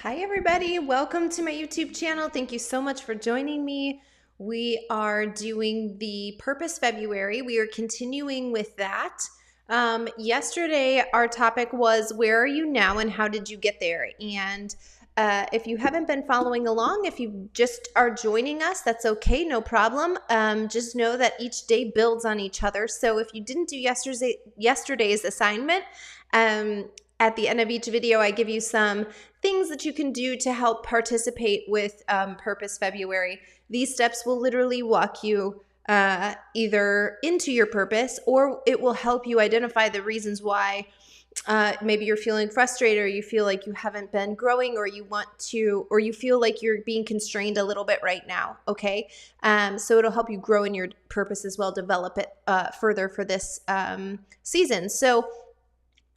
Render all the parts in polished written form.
Hi everybody, welcome to my YouTube channel. Thank you so much for joining me. We are doing the Purpose February. We are continuing with that. Yesterday our topic was where are you now and how did you get there? And if you haven't been following along, if you just are joining us, that's okay, no problem. Just know that each day builds on each other. So if you didn't do yesterday's assignment, at the end of each video, I give you some things that you can do to help participate with Purpose February. These steps will literally walk you either into your purpose, or it will help you identify the reasons why maybe you're feeling frustrated, or you feel like you haven't been growing, or you want to, or you feel like you're being constrained a little bit right now. Okay. So it'll help you grow in your purpose as well, develop it further for this season. So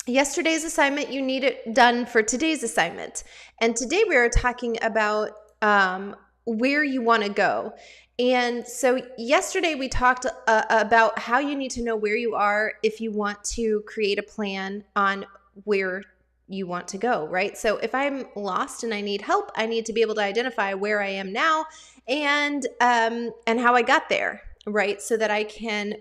yesterday's assignment, you need it done for today's assignment. And today we are talking about where you want to go. And so yesterday we talked about how you need to know where you are if you want to create a plan on where you want to go, right? So if I'm lost and I need help, I need to be able to identify where I am now and how I got there, right? So that I can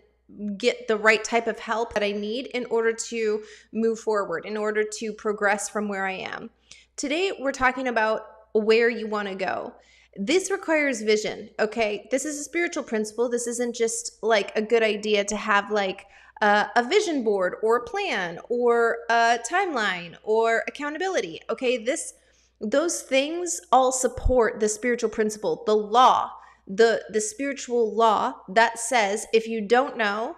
get the right type of help that I need in order to move forward, in order to progress from where I am. Today, we're talking about where you want to go. This requires vision, okay? This is a spiritual principle. This isn't just like a good idea to have like a vision board or a plan or a timeline or accountability, okay? Those things all support the spiritual principle, the law, the spiritual law that says if you don't know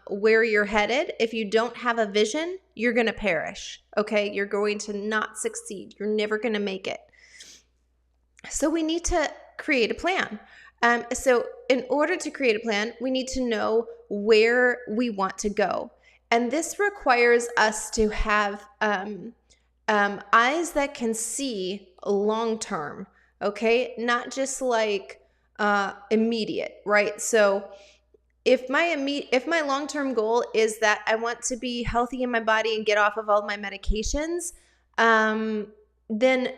where you're headed, if you don't have a vision, you're going to perish, okay? You're going to not succeed. You're never going to make it. So we need to create a plan. So in order to create a plan, we need to know where we want to go. And this requires us to have eyes that can see long-term, okay? Not just like immediate, right? So if my long-term goal is that I want to be healthy in my body and get off of all my medications, then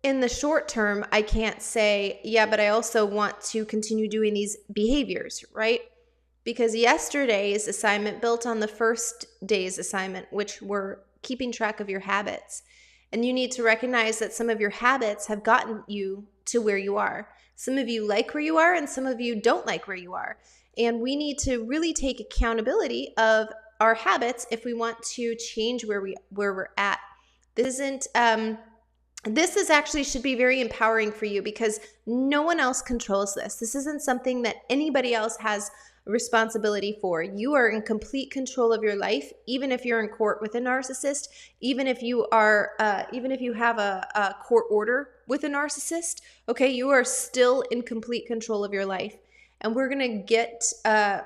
in the short term, I can't say, yeah, but I also want to continue doing these behaviors, right? Because yesterday's assignment built on the first day's assignment, which were keeping track of your habits. And you need to recognize that some of your habits have gotten you to where you are. Some of you like where you are and some of you don't like where you are. And we need to really take accountability of our habits if we want to change where we're at. This actually should be very empowering for you because no one else controls this. This isn't something that anybody else has responsibility for. You are in complete control of your life, even if you're in court with a narcissist, even if you have a court order with a narcissist, okay, you are still in complete control of your life. And we're going to get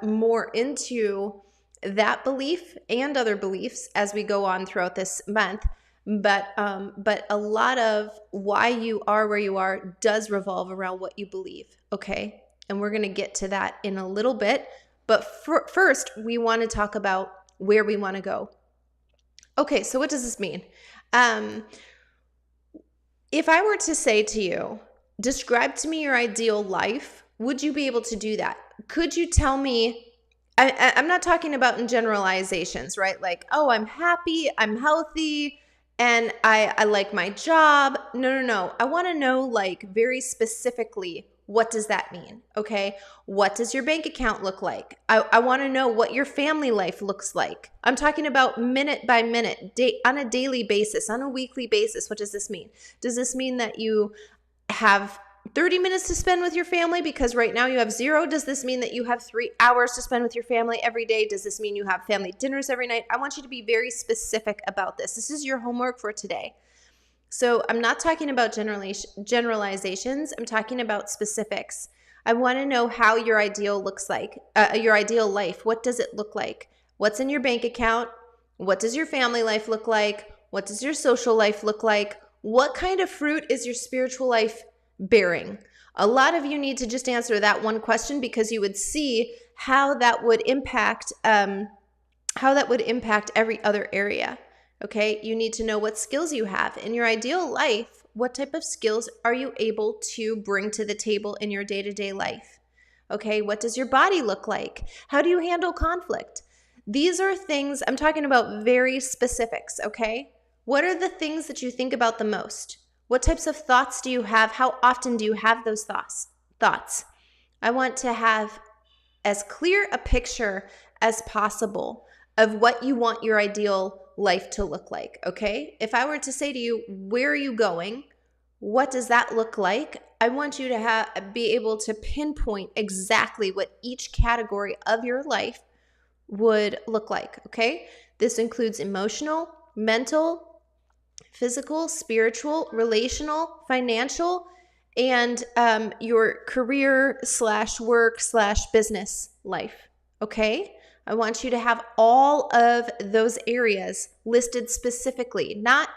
more into that belief and other beliefs as we go on throughout this month. But a lot of why you are where you are does revolve around what you believe, okay? And we're going to get to that in a little bit. But first, we want to talk about where we want to go. Okay, so what does this mean? If I were to say to you, describe to me your ideal life, would you be able to do that? Could you tell me, I'm not talking about in generalizations, right? Like, oh, I'm happy, I'm healthy, and I like my job. No. I want to know like very specifically, what does that mean? Okay. What does your bank account look like? I want to know what your family life looks like. I'm talking about minute by minute, on a daily basis, on a weekly basis. What does this mean? Does this mean that you have 30 minutes to spend with your family because right now you have 0? Does this mean that you have 3 hours to spend with your family every day? Does this mean you have family dinners every night? I want you to be very specific about this. This is your homework for today. So I'm not talking about generalizations. I'm talking about specifics. I want to know how your ideal looks like, your ideal life. What does it look like? What's in your bank account? What does your family life look like? What does your social life look like? What kind of fruit is your spiritual life bearing? A lot of you need to just answer that one question because you would see how that would impact every other area. Okay, you need to know what skills you have. In your ideal life, what type of skills are you able to bring to the table in your day-to-day life? Okay, what does your body look like? How do you handle conflict? These are things, I'm talking about very specifics, okay? What are the things that you think about the most? What types of thoughts do you have? How often do you have those thoughts? I want to have as clear a picture as possible of what you want your ideal life to look like, okay? If I were to say to you, where are you going? What does that look like? I want you to be able to pinpoint exactly what each category of your life would look like, okay? This includes emotional, mental, physical, spiritual, relational, financial, and your career / work / business life, okay? I want you to have all of those areas listed specifically, not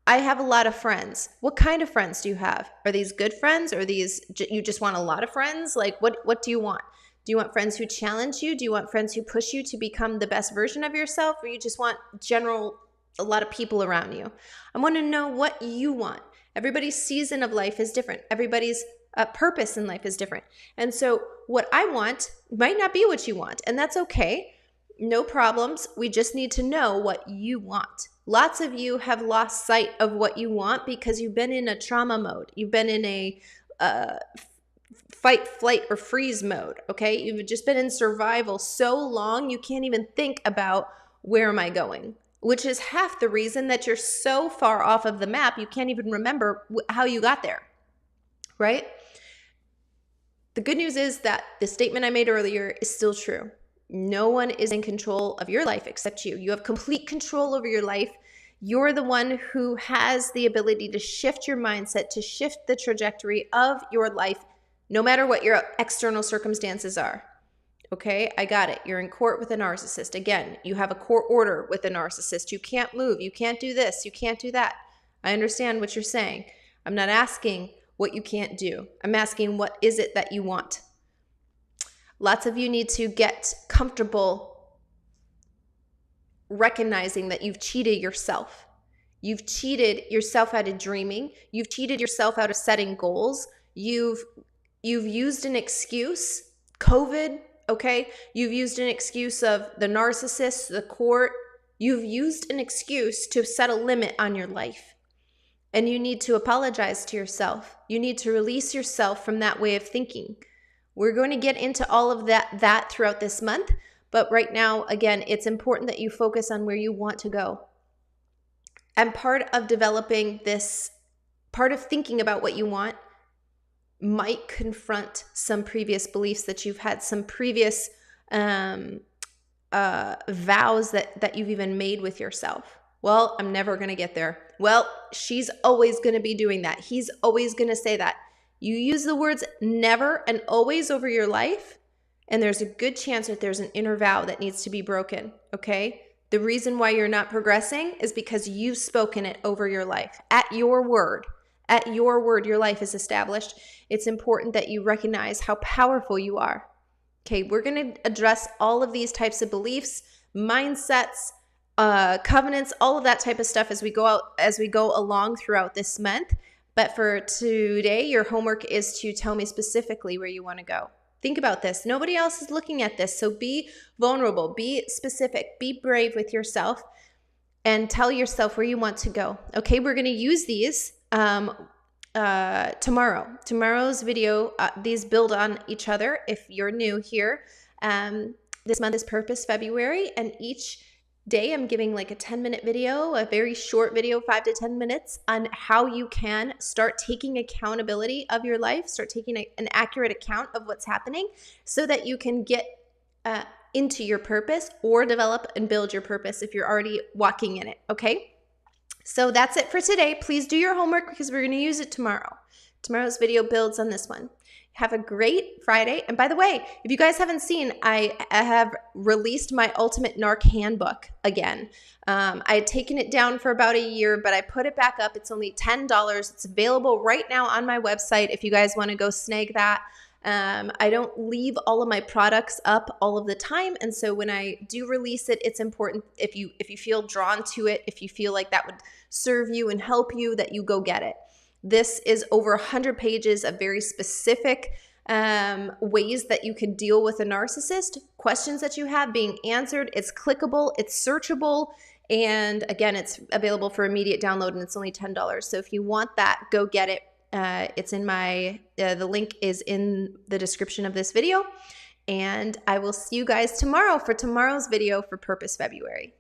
I have a lot of friends. What kind of friends do you have? Are these good friends? Or these you just want a lot of friends? Like what do you want? Do you want friends who challenge you? Do you want friends who push you to become the best version of yourself? Or you just want a lot of people around you? I want to know what you want. Everybody's season of life is different. Everybody's purpose in life is different. And so what I want might not be what you want, and that's okay. No problems. We just need to know what you want. Lots of you have lost sight of what you want because you've been in a trauma mode. You've been in a fight, flight, or freeze mode, okay? You've just been in survival so long, you can't even think about where am I going, which is half the reason that you're so far off of the map, you can't even remember how you got there, right? The good news is that the statement I made earlier is still true. No one is in control of your life except you. You have complete control over your life. You're the one who has the ability to shift your mindset, to shift the trajectory of your life, no matter what your external circumstances are. Okay, I got it. You're in court with a narcissist. Again, you have a court order with a narcissist. You can't move. You can't do this. You can't do that. I understand what you're saying. I'm not asking what you can't do. I'm asking what is it that you want? Lots of you need to get comfortable recognizing that you've cheated yourself. You've cheated yourself out of dreaming. You've cheated yourself out of setting goals. You've used an excuse, COVID, okay? You've used an excuse of the narcissist, the court. You've used an excuse to set a limit on your life. And you need to apologize to yourself. You need to release yourself from that way of thinking. We're going to get into all of that throughout this month. But right now, again, it's important that you focus on where you want to go. And part of developing this, part of thinking about what you want might confront some previous beliefs that you've had, some previous vows that you've even made with yourself. Well, I'm never going to get there. Well, she's always going to be doing that. He's always going to say that. You use the words never and always over your life, and there's a good chance that there's an inner vow that needs to be broken, okay? The reason why you're not progressing is because you've spoken it over your life. At your word, your life is established. It's important that you recognize how powerful you are. Okay, we're going to address all of these types of beliefs, mindsets, covenants, all of that type of stuff as we go along throughout this month. But for today, your homework is to tell me specifically where you want to go. Think about this. Nobody else is looking at this. So be vulnerable, be specific, be brave with yourself, and tell yourself where you want to go. Okay, we're going to use these tomorrow. Tomorrow's video, these build on each other. If you're new here, this month is Purpose February, and each day I'm giving like a 10-minute video, a very short video, 5 to 10 minutes, on how you can start taking accountability of your life, start taking an accurate account of what's happening so that you can get into your purpose or develop and build your purpose if you're already walking in it, okay? So that's it for today. Please do your homework because we're going to use it tomorrow. Tomorrow's video builds on this one. Have a great Friday. And by the way, if you guys haven't seen, I have released my Ultimate Narc Handbook again. I had taken it down for about a year, but I put it back up. It's only $10. It's available right now on my website if you guys want to go snag that. I don't leave all of my products up all of the time, and so when I do release it, it's important if you feel drawn to it, if you feel like that would serve you and help you, that you go get it. This is over 100 pages of very specific ways that you can deal with a narcissist, questions that you have being answered. It's clickable, it's searchable, and again, it's available for immediate download, and it's only $10. So if you want that, go get it. It's in my, the link is in the description of this video. And I will see you guys tomorrow for tomorrow's video for Purpose February.